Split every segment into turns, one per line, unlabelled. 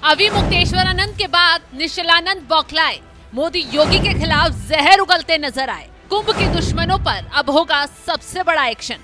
अभी मुक्तेश्वरानंद के बाद निश्चलानंद बौखलाए, मोदी योगी के खिलाफ जहर उगलते नजर आए। कुंभ के दुश्मनों पर अब होगा सबसे बड़ा एक्शन।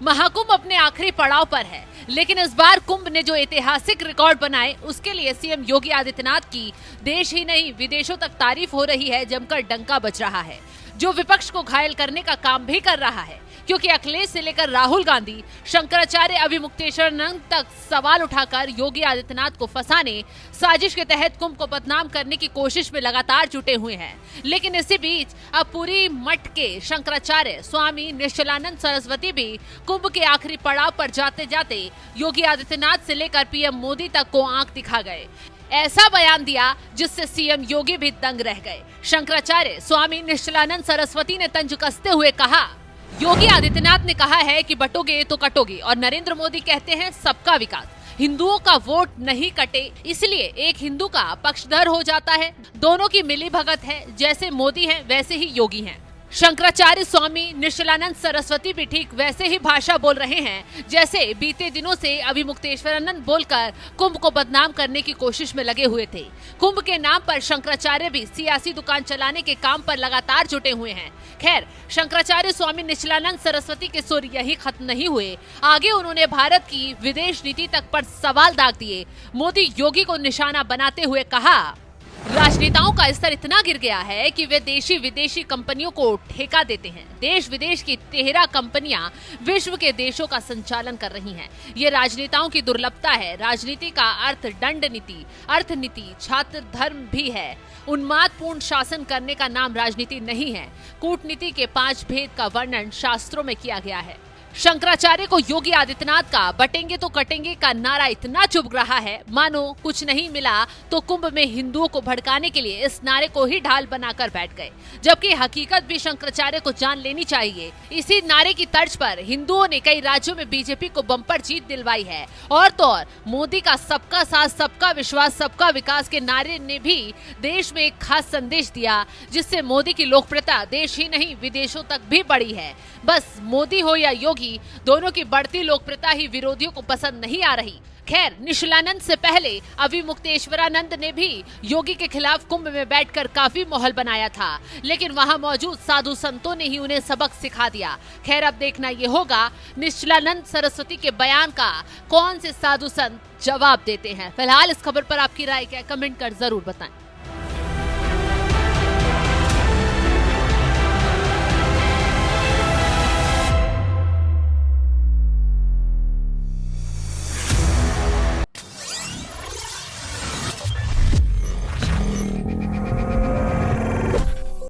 महाकुंभ अपने आखिरी पड़ाव पर है, लेकिन इस बार कुंभ ने जो ऐतिहासिक रिकॉर्ड बनाए उसके लिए सीएम योगी आदित्यनाथ की देश ही नहीं विदेशों तक तारीफ हो रही है। जमकर डंका बज रहा है, जो विपक्ष को घायल करने का काम भी कर रहा है, क्योंकि अखिलेश से लेकर राहुल गांधी, शंकराचार्य, अभी मुक्तेश्वरानंद तक सवाल उठाकर योगी आदित्यनाथ को फंसाने, साजिश के तहत कुंभ को बदनाम करने की कोशिश में लगातार जुटे हुए हैं। लेकिन इसी बीच अब पूरी मठ के शंकराचार्य स्वामी निश्चलानंद सरस्वती भी कुंभ के आखिरी पड़ाव पर जाते जाते योगी आदित्यनाथ से लेकर पीएम मोदी तक को आंख दिखा गए। ऐसा बयान दिया जिससे सीएम योगी भी दंग रह गए। शंकराचार्य स्वामी निश्चलानंद सरस्वती ने तंज कसते हुए कहा, योगी आदित्यनाथ ने कहा है कि बटोगे तो कटोगे, और नरेंद्र मोदी कहते हैं सबका विकास। हिंदुओं का वोट नहीं कटे, इसलिए एक हिंदू का पक्षधर हो जाता है। दोनों की मिली भगत है, जैसे मोदी हैं वैसे ही योगी हैं। शंकराचार्य स्वामी निश्चलानंद सरस्वती भी ठीक वैसे ही भाषा बोल रहे हैं जैसे बीते दिनों से अभी मुक्तेश्वरानंद बोलकर कुंभ को बदनाम करने की कोशिश में लगे हुए थे। कुंभ के नाम पर शंकराचार्य भी सियासी दुकान चलाने के काम पर लगातार जुटे हुए हैं। खैर, शंकराचार्य स्वामी निश्चलानंद सरस्वती के सुर यही खत्म नहीं हुए। आगे उन्होंने भारत की विदेश नीति तक पर सवाल दाग दिए। मोदी योगी को निशाना बनाते हुए कहा, राजनेताओं का स्तर इतना गिर गया है कि वे देशी विदेशी कंपनियों को ठेका देते हैं। देश विदेश की 13 कंपनियां विश्व के देशों का संचालन कर रही हैं। ये राजनेताओं की दुर्लभता है। राजनीति का अर्थ दंड नीति, अर्थनीति, छात्र धर्म भी है। उन्मादपूर्ण शासन करने का नाम राजनीति नहीं है। कूटनीति के 5 भेद का वर्णन शास्त्रों में किया गया है। शंकराचार्य को योगी आदित्यनाथ का बटेंगे तो कटेंगे का नारा इतना चुभ रहा है, मानो कुछ नहीं मिला तो कुंभ में हिंदुओं को भड़काने के लिए इस नारे को ही ढाल बनाकर बैठ गए, जबकि हकीकत भी शंकराचार्य को जान लेनी चाहिए। इसी नारे की तर्ज पर हिंदुओं ने कई राज्यों में बीजेपी को बम्पर जीत दिलवाई है। और तो और मोदी का सबका साथ, सबका विश्वास, सबका विकास के नारे ने भी देश में एक खास संदेश दिया, जिससे मोदी की लोकप्रियता देश ही नहीं विदेशों तक भी बढ़ी है। बस मोदी हो या योगी, दोनों की बढ़ती लोकप्रियता ही विरोधियों को पसंद नहीं आ रही। खैर, निश्चलानंद से पहले अभी मुक्तेश्वरानंद ने भी योगी के खिलाफ कुंभ में बैठकर काफी माहौल बनाया था, लेकिन वहां मौजूद साधु संतों ने ही उन्हें सबक सिखा दिया। खैर, अब देखना ये होगा निश्चलानंद सरस्वती के बयान का कौन से साधु संत जवाब देते हैं। फिलहाल इस खबर पर आपकी राय क्या है, कमेंट कर जरूर बताएं।